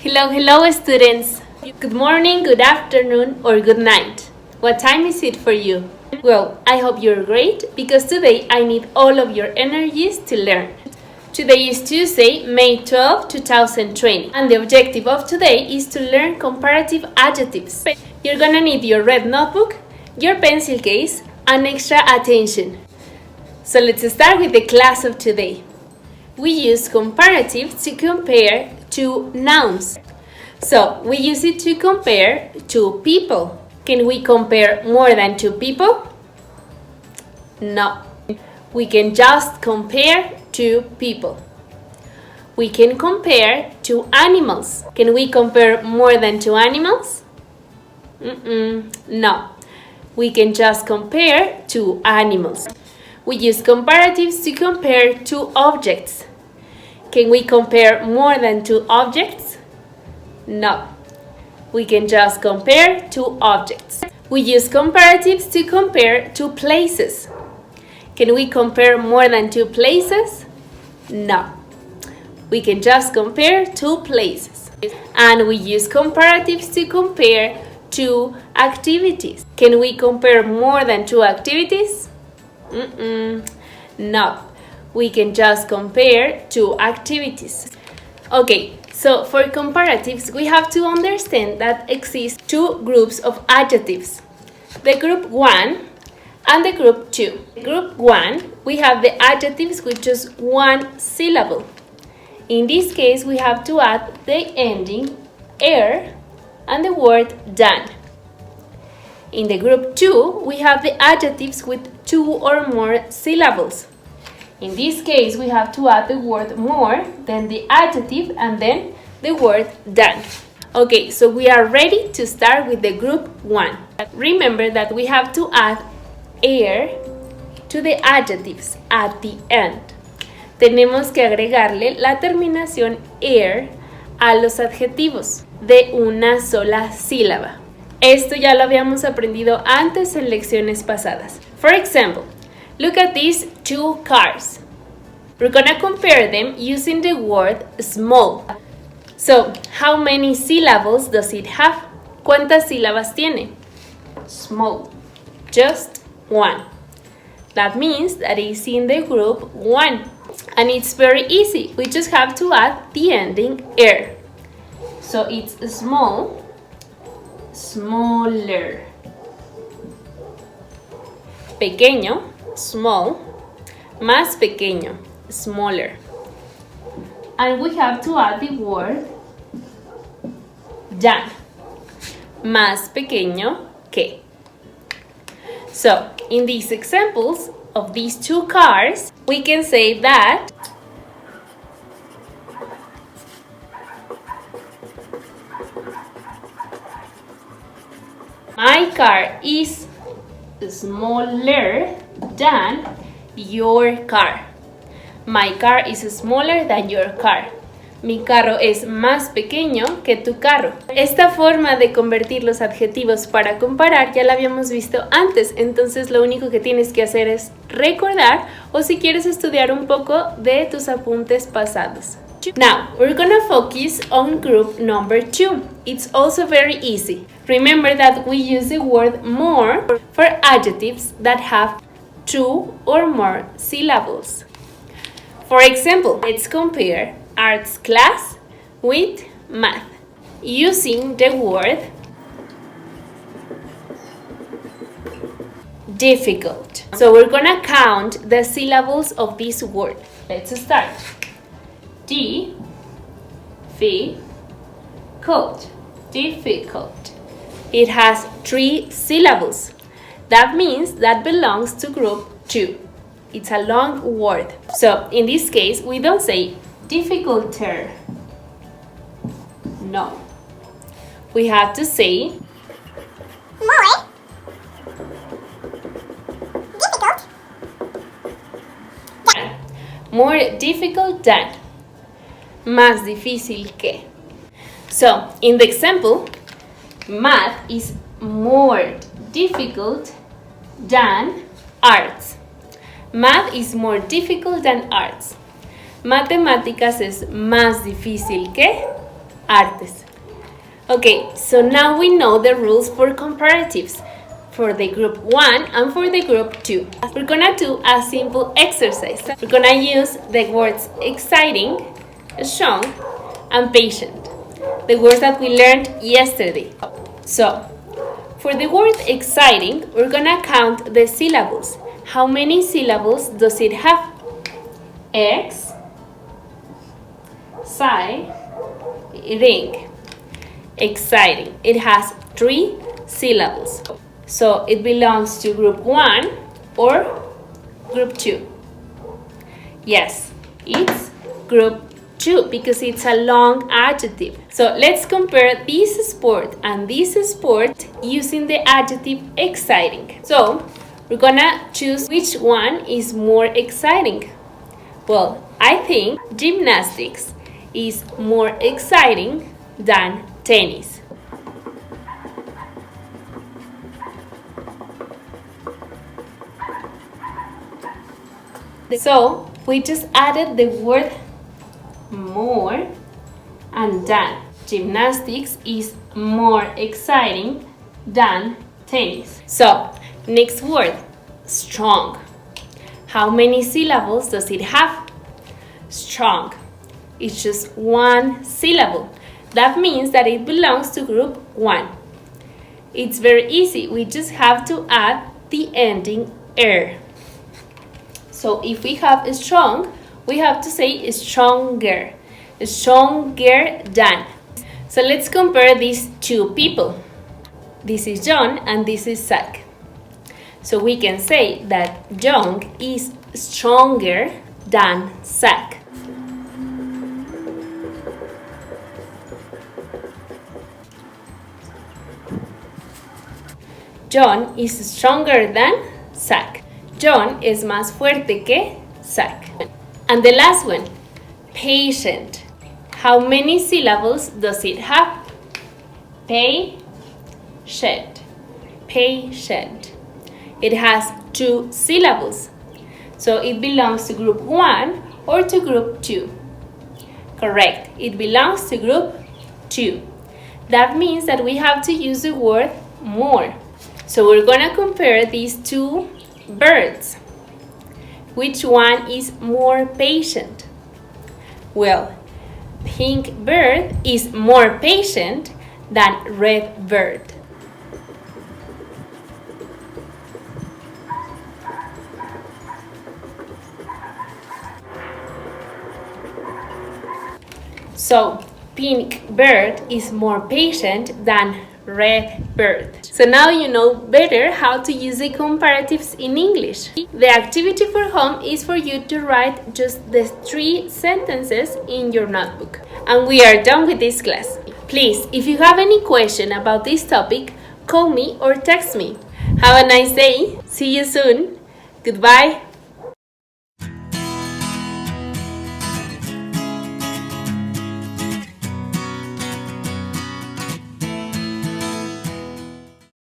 Hello students! Good morning, good afternoon, or good night. What time is it for you? Well, I hope you're great because today I need all of your energies to learn. Today is Tuesday, May 12, 2020, and the objective of today is to learn comparative adjectives. You're gonna need your red notebook, your pencil case, and extra attention. So let's start with the class of today. We use comparative to compare two nouns. So we use it to compare two people. Can we compare more than two people? No. We can just compare two people. We can compare two animals. Can we compare more than two animals? No. We can just compare two animals. We use comparatives to compare two objects. Can we compare more than two objects? No. We can just compare two objects. We use comparatives to compare two places. Can we compare more than two places? No. We can just compare two places. And we use comparatives to compare two activities. Can we compare more than two activities? No. We can just compare two activities. Okay, so for comparatives, we have to understand that exist two groups of adjectives. The group 1 and the group 2. Group 1, we have the adjectives with just one syllable. In this case, we have to add the ending er and the word done. In the group 2, we have the adjectives with two or more syllables. In this case, we have to add the word more, then the adjective, and then the word done. Okay, so we are ready to start with the group 1. Remember that we have to add er to the adjectives at the end. Tenemos que agregarle la terminación er a los adjetivos de una sola sílaba. Esto ya lo habíamos aprendido antes en lecciones pasadas. For example, look at these two cars. We're gonna compare them using the word small. So, how many syllables does it have? ¿Cuántas sílabas tiene? Small. Just one. That means that it's in the group 1. And it's very easy. We just have to add the ending er. So it's small, smaller. Pequeño, small, más pequeño, smaller. And we have to add the word done, más pequeño que. So, in these examples of these two cars, we can say that my car is smaller than your car. My car is smaller than your car. Mi carro es más pequeño que tu carro. Esta forma de convertir los adjetivos para comparar ya la habíamos visto antes, entonces lo único que tienes que hacer es recordar o si quieres estudiar un poco de tus apuntes pasados. Now, we're gonna focus on group number 2. It's also very easy. Remember that we use the word more for adjectives that have two or more syllables. For example, let's compare arts class with math using the word difficult. So we're gonna count the syllables of this word. Let's start. Difficult. It has 3 syllables. That means that belongs to group 2. It's a long word. So in this case, we don't say difficulter. No. We have to say more difficult. more difficult than. Más difícil que. So, in the example, math is more difficult than arts. Math is more difficult than arts. Matemáticas es más difícil que artes. Okay, so now we know the rules for comparatives for the group 1 and for the group 2. We're gonna do a simple exercise. We're gonna use the words exciting, strong, and patient, the words that we learned yesterday. So, for the word exciting, we're gonna count the syllables. How many syllables does it have? X, ring. Exciting. It has 3 syllables. So it belongs to group 1 or group 2. Yes, it's group 2 because it's a long adjective. So let's compare this sport and this sport using the adjective exciting. So we're gonna choose which one is more exciting. Well, I think gymnastics is more exciting than tennis. So we just added the word more and than. Gymnastics is more exciting than tennis. So next word, strong. How many syllables does it have? Strong. It's just 1 syllable. That means that it belongs to group 1. It's very easy. We just have to add the ending er. So if we have strong, we have to say stronger. Stronger than. So let's compare these 2 people. This is John and this is Zach. So we can say that John is stronger than Zach. John is stronger than Zach. John es más fuerte que Zach. And the last one, patient. How many syllables does it have? Patient. Patient. It has 2 syllables. So it belongs to group 1 or to group 2. Correct. It belongs to group 2. That means that we have to use the word more. So we're going to compare these 2 birds. Which one is more patient? Well, pink bird is more patient than red bird. So, pink bird is more patient than red bird. So now you know better how to use the comparatives in English. The activity for home is for you to write just the 3 sentences in your notebook. And we are done with this class. Please, if you have any question about this topic, call me or text me. Have a nice day. See you soon. Goodbye.